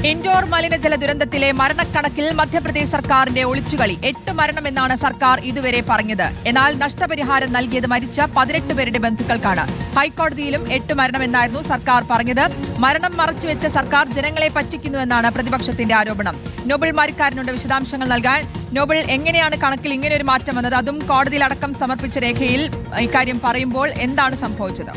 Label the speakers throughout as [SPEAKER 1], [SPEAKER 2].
[SPEAKER 1] Indoor മലിനജല ദുരന്തത്തിലെ മരണക്കണക്കിൽ മധ്യപ്രദേശ് സർക്കാരിന്റെ ഒളിച്ചുകളി. 8 മരണമെന്നാണ് സർക്കാർ ഇതുവരെ പറഞ്ഞത്. എന്നാൽ നഷ്ടപരിഹാരം നൽകിയത് മരിച്ച 18 പേരുടെ ബന്ധുക്കൾക്കാണ്. ഹൈക്കോടതിയിലും 8 മരണമെന്നായിരുന്നു സർക്കാർ പറഞ്ഞത്. മരണം മറച്ചുവെച്ച സർക്കാർ ജനങ്ങളെ പറ്റിക്കുന്നുവെന്നാണ് പ്രതിപക്ഷത്തിന്റെ ആരോപണം. നോബൽ മാരിക്കാരനുണ്ട് വിശദാംശങ്ങൾ നൽകാൻ. നോബൽ, എങ്ങനെയാണ് കണക്കിൽ ഇങ്ങനെ ഒരു മാറ്റം വന്നത്? അതും കോടതിയിലടക്കം സമർപ്പിച്ച രേഖയിൽ ഇക്കാര്യം പറയുമ്പോൾ എന്താണ് സംഭവിച്ചത്?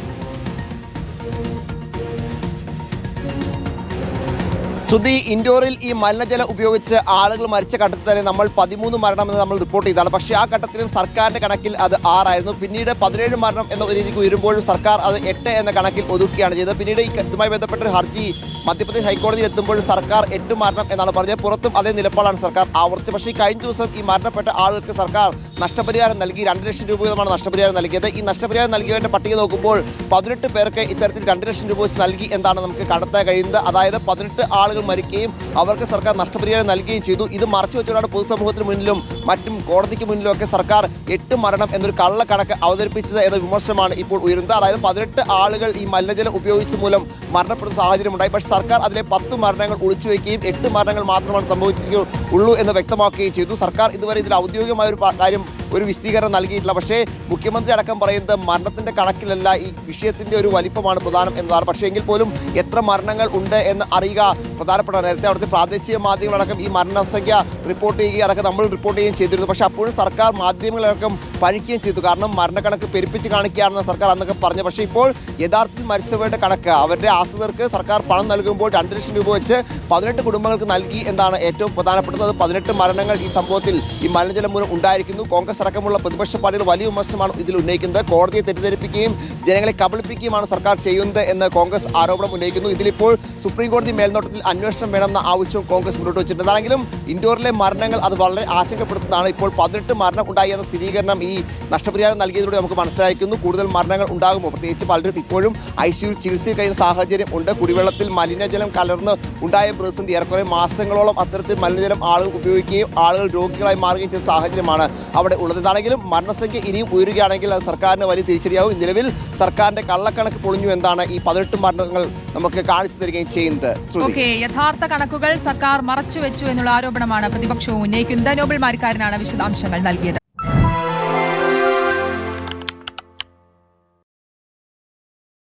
[SPEAKER 2] ശ്രുതി, ഇൻഡോറിൽ ഈ മലിനജലം ഉപയോഗിച്ച് ആളുകൾ മരിച്ച ഘട്ടത്തിൽ തന്നെ നമ്മൾ 13 മരണമെന്ന് നമ്മൾ റിപ്പോർട്ട് ചെയ്തതാണ്. പക്ഷേ ആ ഘട്ടത്തിലും സർക്കാരിന്റെ കണക്കിൽ അത് 6 ആയിരുന്നു. പിന്നീട് 17 മരണം എന്ന രീതിക്ക് ഉയരുമ്പോഴും സർക്കാർ അത് 8 എന്ന കണക്കിൽ ഒതുക്കുകയാണ് ചെയ്തത്. പിന്നീട് ഇതുമായി ബന്ധപ്പെട്ടൊരു ഹർജി മധ്യപ്രദേശ് ഹൈക്കോടതിയിൽ എത്തുമ്പോൾ സർക്കാർ 8 മരണം എന്നാണ് പറഞ്ഞത്. പുറത്തും അതേ നിലപാടാണ് സർക്കാർ ആവർത്തിച്ചത്. പക്ഷേ കഴിഞ്ഞ ദിവസം ഈ മരണപ്പെട്ട ആളുകൾക്ക് സർക്കാർ നഷ്ടപരിഹാരം നൽകി. 2 ലക്ഷം രൂപ വീതമാണ് നഷ്ടപരിഹാരം നൽകിയത്. ഈ നഷ്ടപരിഹാരം നൽകിയവരുടെ പട്ടിക നോക്കുമ്പോൾ 18 പേർക്ക് ഇത്തരത്തിൽ 2 ലക്ഷം രൂപ വെച്ച് നൽകി എന്നാണ് നമുക്ക് കണ്ടെത്താൻ കഴിയുന്നത്. അതായത് 18 ആളുകൾ മരിക്കുകയും അവർക്ക് സർക്കാർ നഷ്ടപരിഹാരം നൽകുകയും ചെയ്തു. ഇത് മറച്ചുവെച്ചുകൊണ്ടാണ് പൊതുസമൂഹത്തിന് മുന്നിലും മറ്റും കോടതിക്ക് മുന്നിലും ഒക്കെ സർക്കാർ 8 മരണം എന്നൊരു കള്ളക്കണക്ക് അവതരിപ്പിച്ചത് എന്ന വിമർശനമാണ് ഇപ്പോൾ ഉയരുന്നത്. അതായത് 18 ആളുകൾ ഈ മലിനജലം ഉപയോഗിച്ച മൂലം മരണപ്പെടുന്ന സാഹചര്യമുണ്ടായി. പക്ഷേ സർക്കാർ അതിലെ 10 മരണങ്ങൾ ഒളിച്ചുവെക്കുകയും 8 മരണങ്ങൾ മാത്രമാണ് സംഭവിച്ചിട്ടുള്ളൂ എന്ന് വ്യക്തമാക്കുകയും ചെയ്തു. സർക്കാർ ഇതുവരെ ഇതിൽ ഔദ്യോഗികമായ ഒരു കാര്യം ഒരു വിശദീകരണം നൽകിയിട്ടില്ല. പക്ഷേ മുഖ്യമന്ത്രി അടക്കം പറയുന്നത് മരണത്തിന്റെ കണക്കിലല്ല, ഈ വിഷയത്തിന്റെ ഒരു വലിപ്പമാണ് പ്രധാനം എന്നതാണ്. പക്ഷേ എങ്കിൽ പോലും എത്ര മരണങ്ങൾ ഉണ്ട് എന്ന് അറിയുക പ്രധാനപ്പെട്ട. നേരത്തെ അവിടുത്തെ പ്രാദേശിക മാധ്യമങ്ങളടക്കം ഈ മരണസംഖ്യ റിപ്പോർട്ട് ചെയ്യുകയും അതൊക്കെ നമ്മൾ റിപ്പോർട്ട് ചെയ്യുകയും ചെയ്തിരുന്നു. പക്ഷേ അപ്പോഴും സർക്കാർ മാധ്യമങ്ങളടക്കം പഴിക്കുകയും ചെയ്തു. കാരണം മരണക്കണക്ക് പെരുപ്പിച്ച് കാണിക്കുകയാണെന്ന് സർക്കാർ അന്നൊക്കെ പറഞ്ഞു. പക്ഷേ ഇപ്പോൾ യഥാർത്ഥത്തിൽ മരിച്ചവരുടെ കണക്ക്, അവരുടെ ആശ്രിതർക്ക് സർക്കാർ പണം നൽകുമ്പോൾ 2 ലക്ഷം രൂപ വെച്ച് 18 കുടുംബങ്ങൾക്ക് നൽകി എന്നാണ് ഏറ്റവും പ്രധാനപ്പെട്ടത്. 18 മരണങ്ങൾ ഈ സംഭവത്തിൽ ഈ മലിനജലം മൂലം ഉണ്ടായിരിക്കുന്നു. കോൺഗ്രസ് അടക്കമുള്ള പ്രതിപക്ഷ പാർട്ടികൾ വലിയ വിമർശനമാണ് ഇതിൽ ഉന്നയിക്കുന്നത്. കോടതിയെ തെറ്റിദ്ധരിപ്പിക്കുകയും ജനങ്ങളെ കബളിപ്പിക്കുകയുമാണ് സർക്കാർ ചെയ്യുന്നത് എന്ന് കോൺഗ്രസ് ആരോപണം ഉന്നയിക്കുന്നു. ഇതിലിപ്പോൾ സുപ്രീം കോടതി മേൽനോട്ടത്തിൽ അന്വേഷണം വേണമെന്ന ആവശ്യവും കോൺഗ്രസ് മുന്നോട്ട് വെച്ചിട്ടുണ്ട്. എന്താണെങ്കിലും ഇൻഡോറിലെ മരണങ്ങൾ അത് വളരെ ആശങ്കപ്പെടുത്തുന്നതാണ്. ഇപ്പോൾ 18 മരണം ഉണ്ടായി എന്ന സ്ഥിരീകരണം ഈ നഷ്ടപരിഹാരം നൽകിയതിലൂടെ നമുക്ക് മനസ്സിലാക്കുന്നു. കൂടുതൽ മരണങ്ങൾ ഉണ്ടാകുമോ? പ്രത്യേകിച്ച് പലരും ഇപ്പോഴും ICUയിൽ ചികിത്സയിൽ കഴിയുന്ന സാഹചര്യം ഉണ്ട്. കുടിവെള്ളത്തിൽ മലിനജലം കലർന്ന് ഉണ്ടായ പ്രതിസന്ധി ഏറെക്കുറെ മാസങ്ങളോളം അത്തരത്തിൽ മലിനജലം ആളുകൾ ഉപയോഗിക്കുകയും ആളുകൾ രോഗികളായി മാറുകയും ചെയ്യുന്ന സാഹചര്യമാണ് അവിടെ ഉള്ളത്. ഇതാണെങ്കിലും മരണസംഖ്യ ഇനിയും ഉയരുകയാണെങ്കിൽ അത് സർക്കാരിന് വലിയ തിരിച്ചടിയാവും. നിലവിൽ സർക്കാരിന്റെ കള്ളക്കണക്ക് പൊളിഞ്ഞു എന്താണ് ഈ 18 മരണങ്ങൾ നമുക്ക് കാണിച്ചു തരികയും ചെയ്യുന്നത്.
[SPEAKER 1] യഥാർത്ഥ കണക്കുകൾ സർക്കാർ മറച്ചുവെച്ചു എന്നുള്ള ആരോപണമാണ് പ്രതിപക്ഷവും ഉന്നയിക്കുന്നത്. നോബൽ മാരിക്കാരനാണ് വിശദാംശങ്ങൾ നൽകിയത്.